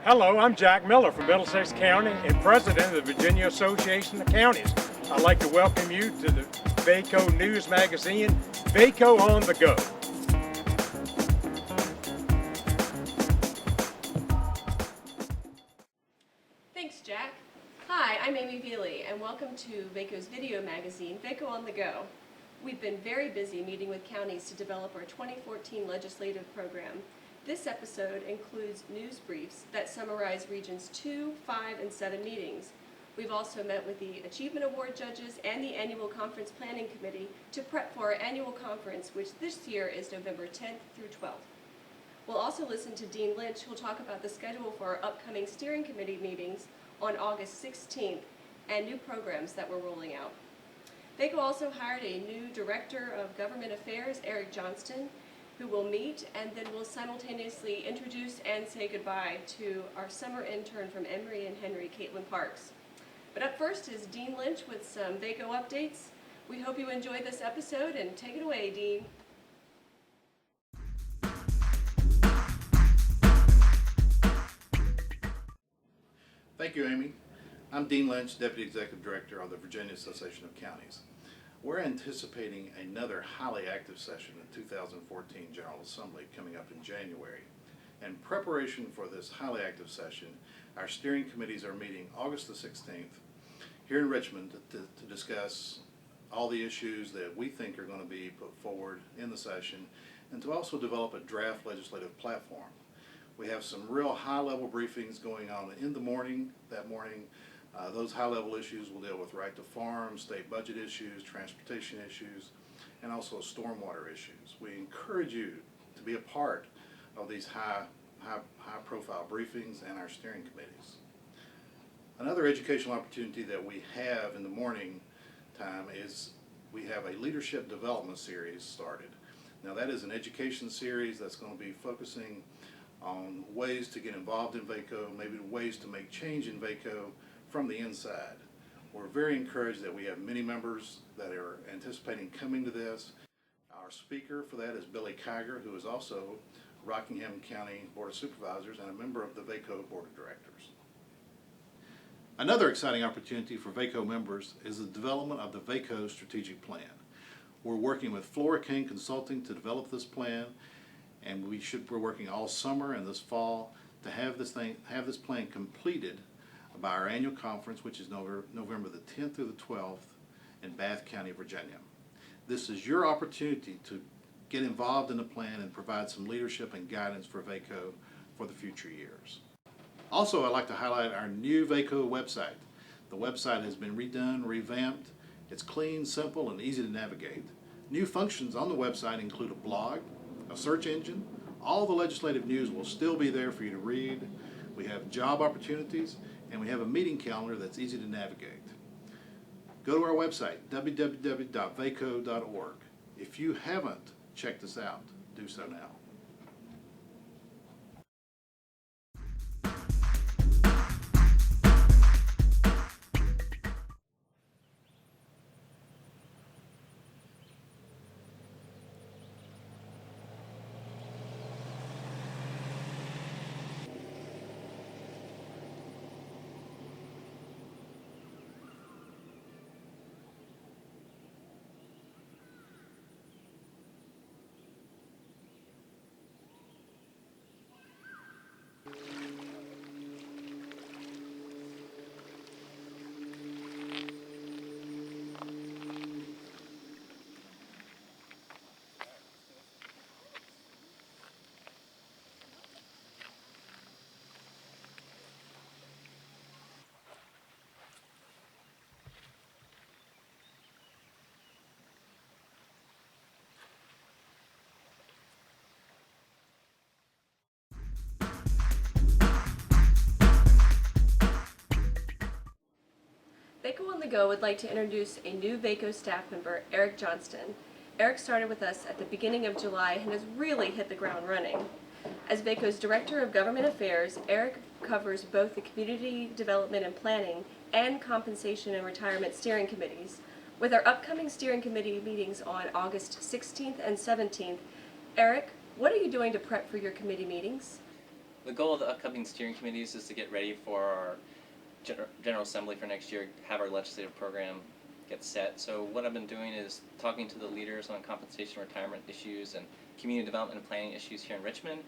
Hello, I'm Jack Miller from Middlesex County and President of the Virginia Association of Counties. I'd like to welcome you to the VACo News Magazine, VACo on the Go. Thanks, Jack. Hi, I'm Amy Veely, and welcome to VACo's video magazine, VACo on the Go. We've been very busy meeting with counties to develop our 2014 legislative program. This episode includes news briefs that summarize Regions 2, 5, and 7 meetings. We've also met with the Achievement Award judges and the Annual Conference Planning Committee to prep for our annual conference, which this year is November 10th through 12th. We'll also listen to Dean Lynch, who will talk about the schedule for our upcoming steering committee meetings on August 16th and new programs that we're rolling out. VACo also hired a new Director of Government Affairs, Eric Johnston, who will meet and then will simultaneously introduce and say goodbye to our summer intern from Emory and Henry, Caitlin Parks. But up first is Dean Lynch with some VACo updates. We hope you enjoyed this episode, and take it away, Dean. Thank you, Amy. I'm Dean Lynch, Deputy Executive Director of the Virginia Association of Counties. We're anticipating another highly active session in 2014 General Assembly coming up in January. In preparation for this highly active session, our steering committees are meeting August the 16th here in Richmond to discuss all the issues that we think are going to be put forward in the session and to also develop a draft legislative platform. We have some real high-level briefings going on in the morning. That morning, those high-level issues will deal with right to farm, state budget issues, transportation issues, and also stormwater issues. We encourage you to be a part of these high-profile briefings and our steering committees. Another educational opportunity that we have in the morning time is we have a leadership development series started. Now that is an education series that's going to be focusing on ways to get involved in VACo, maybe ways to make change in VACo from the inside. We're very encouraged that we have many members that are anticipating coming to this. Our speaker for that is Billy Kiger, who is also Rockingham County Board of Supervisors and a member of the VACo Board of Directors. Another exciting opportunity for VACo members is the development of the VACo strategic plan. We're working with Flora King Consulting to develop this plan, and we're working all summer and this fall to have this plan completed by our annual conference, which is November the 10th through the 12th in Bath County, Virginia. This is your opportunity to get involved in the plan and provide some leadership and guidance for VACo for the future years. Also, I'd like to highlight our new VACo website. The website has been redone, revamped. It's clean, simple, and easy to navigate. New functions on the website include a blog, a search engine. All the legislative news will still be there for you to read. We have job opportunities, and we have a meeting calendar that's easy to navigate. Go to our website, www.vaco.org. If you haven't checked us out, do so now. VACo on the Go would like to introduce a new VACo staff member, Eric Johnston. Eric started with us at the beginning of July and has really hit the ground running. As VACo's Director of Government Affairs, Eric covers both the Community Development and Planning and Compensation and Retirement Steering Committees. With our upcoming steering committee meetings on August 16th and 17th, Eric, what are you doing to prep for your committee meetings? The goal of the upcoming steering committees is to get ready for our General Assembly for next year, have our legislative program get set. So what I've been doing is talking to the leaders on compensation retirement issues and community development and planning issues here in Richmond,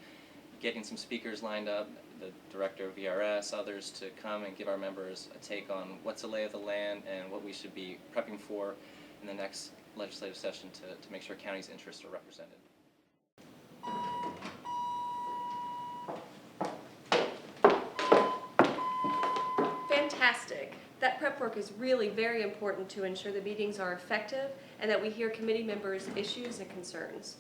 getting some speakers lined up, the director of VRS, others to come and give our members a take on what's the lay of the land and what we should be prepping for in the next legislative session to make sure county's interests are represented. Fantastic. That prep work is really very important to ensure the meetings are effective and that we hear committee members' issues and concerns.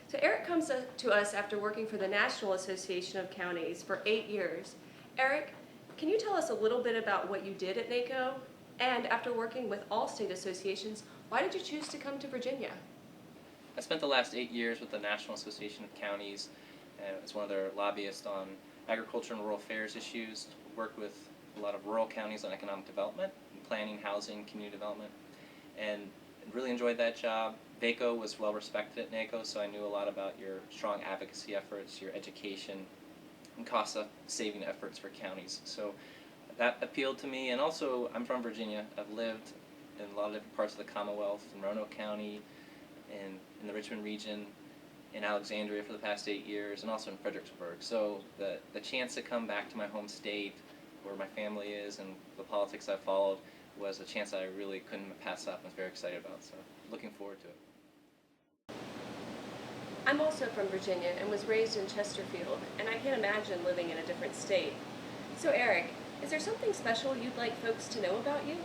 So Eric comes to us after working for the National Association of Counties for 8 years. Eric, can you tell us a little bit about what you did at NACO? And after working with all state associations, why did you choose to come to Virginia? I spent the last 8 years with the National Association of Counties as one of their lobbyists on agriculture and rural affairs issues, worked with a lot of rural counties on economic development, planning, housing, community development, and really enjoyed that job. VACo was well respected at NACO, so I knew a lot about your strong advocacy efforts, your education, and cost saving efforts for counties. So that appealed to me, and also I'm from Virginia. I've lived in a lot of different parts of the Commonwealth, in Roanoke County, in the Richmond region, in Alexandria for the past 8 years, and also in Fredericksburg. So the chance to come back to my home state, where my family is and the politics I followed, was a chance I really couldn't pass up and was very excited about, so looking forward to it. I'm also from Virginia and was raised in Chesterfield, and I can't imagine living in a different state. So Eric, is there something special you'd like folks to know about you?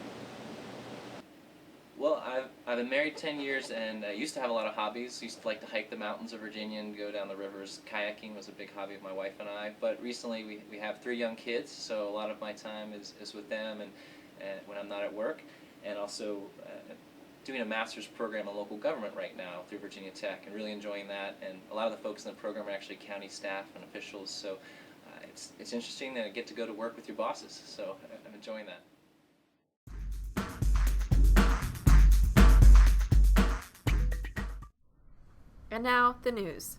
Well, I've been married 10 years, and I used to have a lot of hobbies. Used to like to hike the mountains of Virginia and go down the rivers. Kayaking was a big hobby of my wife and I. But recently we have 3 young kids, so a lot of my time is with them and when I'm not at work. And also doing a master's program in local government right now through Virginia Tech, and really enjoying that. And a lot of the folks in the program are actually county staff and officials, so it's interesting that I get to go to work with your bosses. So I'm enjoying that. And now, the news.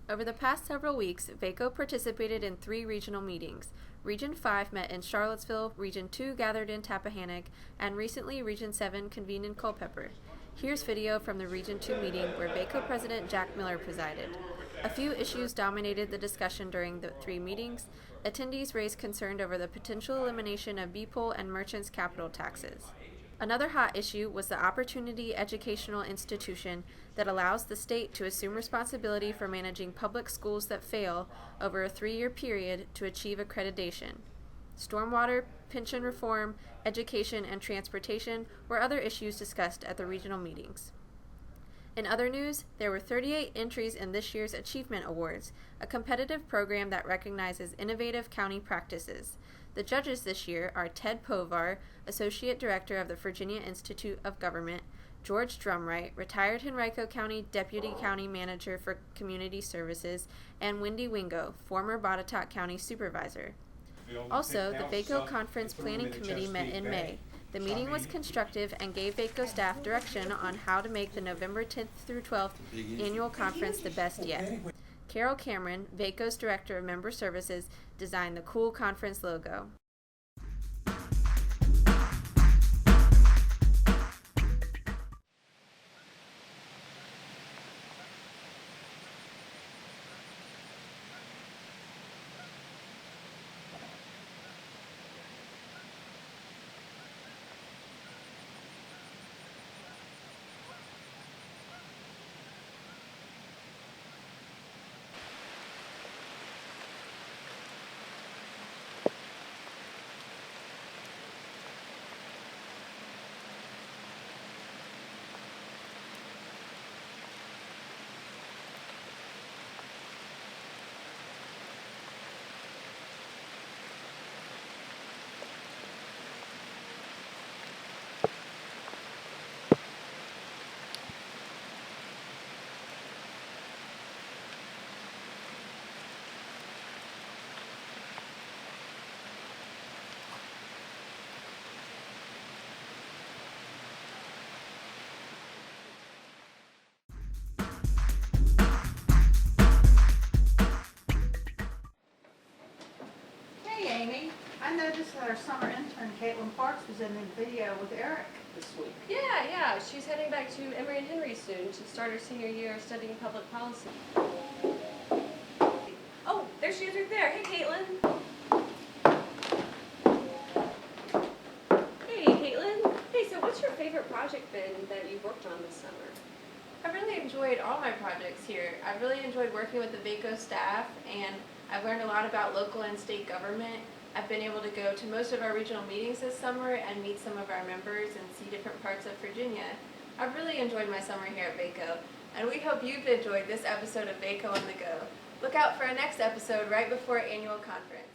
Over the past several weeks, VACo participated in 3 regional meetings. Region 5 met in Charlottesville, Region 2 gathered in Tappahannock, and recently Region 7 convened in Culpeper. Here's video from the Region 2 meeting where VACo President Jack Miller presided. A few issues dominated the discussion during the 3 meetings. Attendees raised concern over the potential elimination of BPOL and merchants' capital taxes. Another hot issue was the Opportunity Educational Institution that allows the state to assume responsibility for managing public schools that fail over a 3-year period to achieve accreditation. Stormwater, pension reform, education, and transportation were other issues discussed at the regional meetings. In other news, there were 38 entries in this year's Achievement Awards, a competitive program that recognizes innovative county practices. The judges this year are Ted Povar, Associate Director of the Virginia Institute of Government, George Drumright, retired Henrico County Deputy County Manager for Community Services, and Wendy Wingo, former Botetourt County Supervisor. Also, the VACo Conference Planning Committee met in May. The meeting was constructive and gave VACo staff direction on how to make the November 10th through 12th annual conference the best yet. Carol Cameron, VACo's Director of Member Services, designed the cool conference logo. Amy. I noticed that our summer intern, Caitlin Parks, was in the video with Eric this week. Yeah, she's heading back to Emory and Henry soon to start her senior year studying public policy. Oh, there she is right there. Hey, Caitlin. Hey, Caitlin. Hey, so what's your favorite project been that you've worked on this summer? I've really enjoyed all my projects here. I've really enjoyed working with the VACo staff, and I've learned a lot about local and state government. I've been able to go to most of our regional meetings this summer and meet some of our members and see different parts of Virginia. I've really enjoyed my summer here at VACo, and we hope you've enjoyed this episode of VACo on the Go. Look out for our next episode right before our annual conference.